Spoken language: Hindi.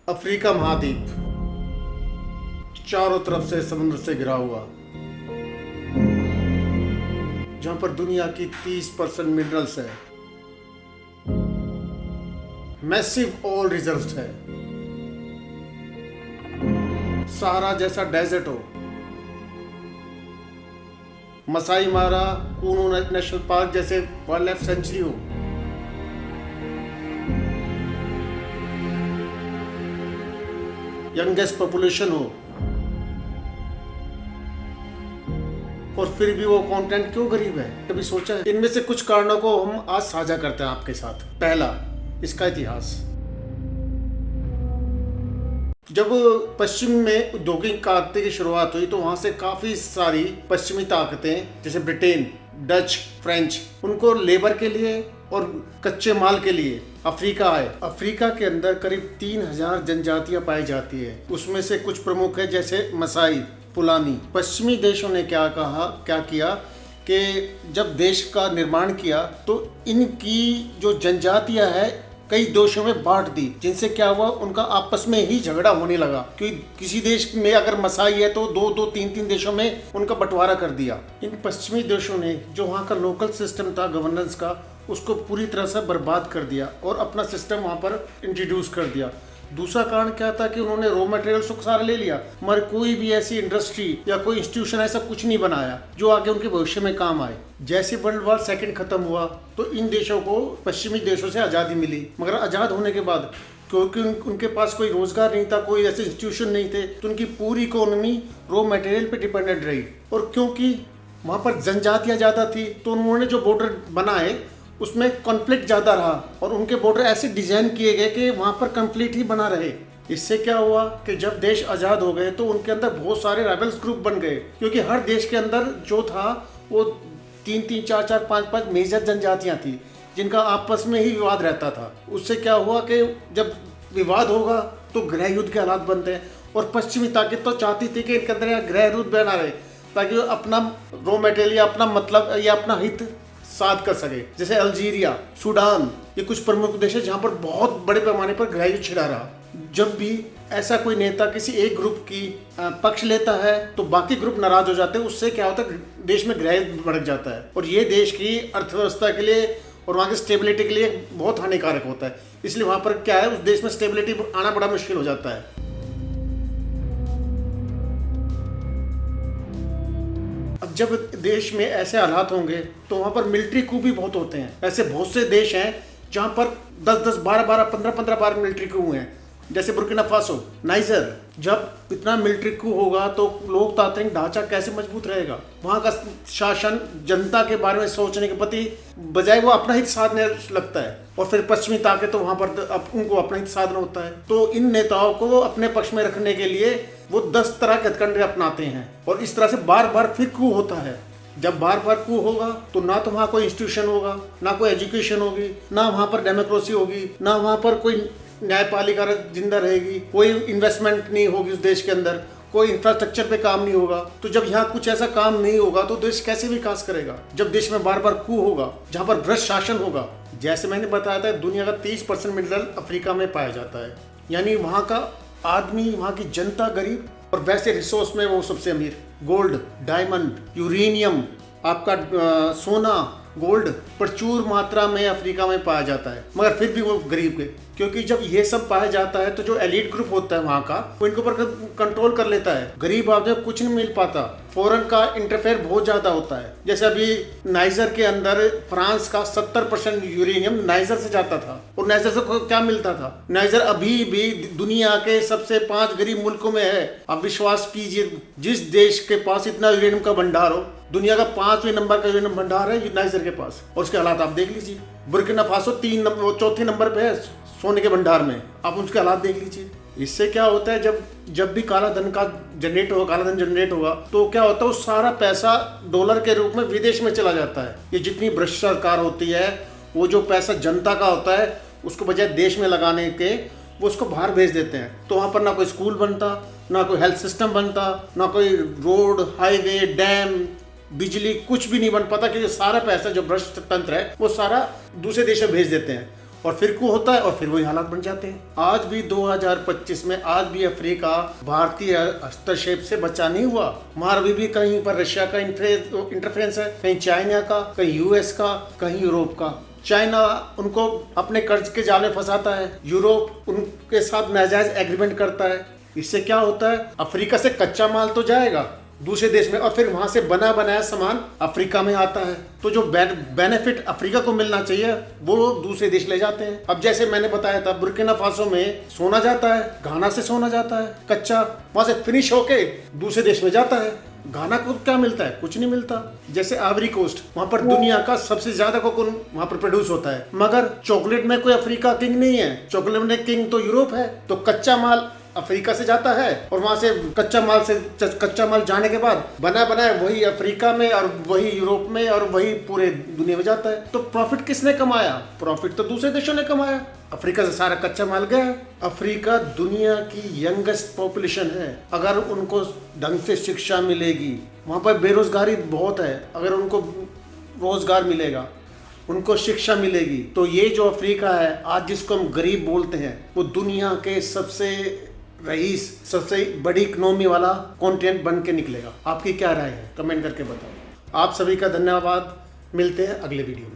अफ्रीका महाद्वीप चारों तरफ से समुद्र से घिरा हुआ, जहां पर दुनिया की 30% मिनरल्स है, मैसिव ऑयल रिजर्व्स है, सहारा जैसा डेजर्ट हो, मसाई मारा कूनू नेशनल पार्क जैसे वाइल्ड लाइफ सेंचुरी हो, यंगेस्ट पॉपुलेशन हो, और फिर भी वो कॉन्टिनेंट क्यों गरीब है? कभी सोचा है? इनमें से कुछ कारणों को हम आज साझा करते हैं आपके साथ। पहला, इसका इतिहास। जब पश्चिम में औद्योगिक क्रांति की शुरुआत हुई तो वहां से काफी सारी पश्चिमी ताकतें जैसे ब्रिटेन, डच, फ्रेंच, उनको लेबर के लिए और कच्चे माल के लिए अफ्रीका आए। अफ्रीका के अंदर करीब 3000 जनजातियां पाई जाती है। उसमें से कुछ प्रमुख है जैसे मसाई, पुलानी। पश्चिमी देशों ने क्या किया कि जब देश का निर्माण किया तो इनकी जो जनजातियां है कई देशों में बांट दी, जिनसे क्या हुआ, उनका आपस में ही झगड़ा होने लगा। क्योंकि किसी देश में अगर मसाई है तो दो तीन देशों में उनका बंटवारा कर दिया। इन पश्चिमी देशों ने जो वहाँ का लोकल सिस्टम था गवर्नेंस का, उसको पूरी तरह से बर्बाद कर दिया और अपना सिस्टम वहाँ पर इंट्रोड्यूस कर दिया। दूसरा कारण क्या था कि उन्होंने रॉ मटेरियल्स को सारा ले लिया, मगर कोई भी ऐसी इंडस्ट्री या कोई इंस्टीट्यूशन ऐसा कुछ नहीं बनाया जो आगे उनके भविष्य में काम आए। जैसे वर्ल्ड वॉर सेकंड खत्म हुआ तो इन देशों को पश्चिमी देशों से आज़ादी मिली, मगर आज़ाद होने के बाद क्योंकि उनके पास कोई रोजगार नहीं था, कोई ऐसे इंस्टीट्यूशन नहीं थे, तो उनकी पूरी इकोनॉमी रॉ मटेरियल पे डिपेंडेंट रही। और क्योंकि वहाँ पर जनजातियाँ ज़्यादा थी तो उन्होंने जो बॉर्डर बनाए उसमें कॉन्फ्लिक्ट ज़्यादा रहा और उनके बॉर्डर ऐसे डिज़ाइन किए गए कि वहाँ पर कॉन्फ्लिक्ट ही बना रहे। इससे क्या हुआ कि जब देश आज़ाद हो गए तो उनके अंदर बहुत सारे रेबल्स ग्रुप बन गए, क्योंकि हर देश के अंदर जो था वो 3-3, 4-4, 5-5 मेजर जनजातियाँ थी जिनका आपस में ही विवाद रहता था। उससे क्या हुआ कि जब विवाद होगा तो गृह युद्ध के हालात बनते हैं, और पश्चिमी ताकत तो चाहती थी कि इनके अंदर गृह युद्ध बना रहे ताकि वो अपना रॉ मटेरियल या अपना मतलब या अपना हित साथ कर सके। जैसे अल्जीरिया, सूडान, ये कुछ प्रमुख देश है जहाँ पर बहुत बड़े पैमाने पर गृह युद्ध छिड़ा रहा। जब भी ऐसा कोई नेता किसी एक ग्रुप की पक्ष लेता है तो बाकी ग्रुप नाराज हो जाते हैं। उससे क्या होता है, देश में गृह युद्ध भड़क जाता है और ये देश की अर्थव्यवस्था के लिए और वहाँ की स्टेबिलिटी के लिए बहुत हानिकारक होता है। इसलिए वहाँ पर क्या है, उस देश में स्टेबिलिटी आना बड़ा मुश्किल हो जाता है। अब जब देश में ऐसे हालात होंगे तो वहाँ पर मिलिट्री कू भी बहुत होते हैं। ऐसे बहुत से देश हैं जहाँ पर 10-10, 12-12, 15-15 बार मिलिट्री कू हुए हैं, जैसे बुर्किना फासो, नाइजर। जब इतना मिलिट्री कू होगा तो लोकतांत्रिक ढांचा कैसे मजबूत रहेगा? वहाँ का शासन जनता के बारे में सोचने के प्रति बजाय वो अपना हित साधने लगता है, और फिर पश्चिमी ताकत तो वहाँ पर उनको अपना हित साधना होता है। तो इन नेताओं को अपने पक्ष में रखने के लिए वो 10 तरह के हथकंडे अपनाते हैं और इस तरह से बार बार फिर कू होता है। जब बार बार कू होगा तो ना तो वहाँ कोई इंस्टीट्यूशन होगा, ना कोई एजुकेशन होगी, ना वहाँ पर डेमोक्रेसी होगी, ना वहाँ पर कोई न्यायपालिका जिंदा रहेगी, कोई इन्वेस्टमेंट नहीं होगी उस देश के अंदर, कोई इंफ्रास्ट्रक्चर पे काम नहीं होगा। तो जब यहाँ कुछ ऐसा काम नहीं होगा तो देश कैसे विकास करेगा? जब देश में बार बार कू होगा, जहाँ पर भ्रष्ट शासन होगा। जैसे मैंने बताया था, दुनिया का 30% मिनरल अफ्रीका में पाया जाता है, यानी वहाँ का आदमी, वहाँ की जनता गरीब और वैसे रिसोर्स में वो सबसे अमीर। गोल्ड, डायमंड, यूरेनियम, आपका सोना, गोल्ड प्रचुर मात्रा में अफ्रीका में पाया जाता है, मगर फिर भी वो गरीब के, क्योंकि जब ये सब पाया जाता है तो जो एलिट ग्रुप होता है वहाँ का, वो इनके ऊपर कंट्रोल कर लेता है। गरीब आदमी को कुछ नहीं मिल पाता, फॉरेन का इंटरफेयर बहुत ज़्यादा होता है। जैसे अभी नाइजर के अंदर फ्रांस का 70% यूरेनियम नाइजर से जाता था, और नाइजर से क्या मिलता था? नाइजर अभी भी दुनिया के सबसे 5 गरीब मुल्कों में है। आप विश्वास कीजिए, जिस देश के पास इतना यूरेनियम का भंडार हो, दुनिया का 5वें नंबर का यूरेनियम भंडार है नाइजर के पास, और उसके हालात आप देख लीजिए। बुर्किना फासो 4थे नंबर पे है सोने के भंडार में, आप उसके हालात देख लीजिए। इससे क्या होता है, जब भी काला धन जनरेट होगा तो क्या होता है, वो सारा पैसा डॉलर के रूप में विदेश में चला जाता है। ये जितनी भ्रष्ट सरकार होती है, वो जो पैसा जनता का होता है उसको बजाय देश में लगाने के वो उसको बाहर भेज देते हैं। तो वहाँ पर ना कोई स्कूल बनता, ना कोई हेल्थ सिस्टम बनता, ना कोई रोड, हाईवे, डैम, बिजली, कुछ भी नहीं बन पाता, क्योंकि सारा पैसा जो भ्रष्ट तंत्र है वो सारा दूसरे देश में भेज देते हैं। और फिर को होता है और फिर वही हालात बन जाते हैं। आज भी 2025 में आज भी अफ्रीका भारतीय हस्तक्षेप से बचा नहीं हुआ। वहां अभी भी कहीं पर रशिया का इंटरफेरेंस है, कहीं चाइना का, कहीं यूएस का, कहीं यूरोप का। चाइना उनको अपने कर्ज के जाल में फंसाता है, यूरोप उनके साथ नाजायज एग्रीमेंट करता है। इससे क्या होता है, अफ्रीका से कच्चा माल तो जाएगा दूसरे देश में और फिर वहां से बना बनाया सामान अफ्रीका में आता है। तो जो बेनिफिट अफ्रीका को मिलना चाहिए वो दूसरे देश ले जाते हैं। अब जैसे मैंने बताया था, बुर्किना फासो में सोना जाता है, घाना से सोना जाता है कच्चा, वहां से फिनिश होके दूसरे देश में जाता है। घाना को क्या मिलता है, कुछ नहीं मिलता। जैसे आइवरी कोस्ट, वहां पर दुनिया का सबसे ज्यादा कोकोन वहां पर प्रोड्यूस होता है, मगर चॉकलेट में कोई अफ्रीका किंग नहीं है। चॉकलेट में किंग तो यूरोप है। तो कच्चा माल अफ्रीका से जाता है और वहां से कच्चा माल जाने के बाद बना बनाया वही अफ्रीका में और वही यूरोप में और वही पूरे दुनिया में जाता है। तो प्रॉफिट किसने कमाया? प्रॉफिट तो दूसरे देशों ने कमाया। अफ्रीका से सारा कच्चा माल गया। अफ्रीका दुनिया की यंगेस्ट पॉपुलेशन है। अगर उनको ढंग से शिक्षा मिलेगी, वहां पर बेरोजगारी बहुत है, अगर उनको रोजगार मिलेगा, उनको शिक्षा मिलेगी, तो ये जो अफ्रीका है आज जिसको हम गरीब बोलते हैं, वो दुनिया के सबसे रईस, सबसे बड़ी इकोनॉमी वाला कॉन्टिनेंट बन के निकलेगा। आपकी क्या राय है? कमेंट करके बताओ। आप सभी का धन्यवाद। मिलते हैं अगले वीडियो में।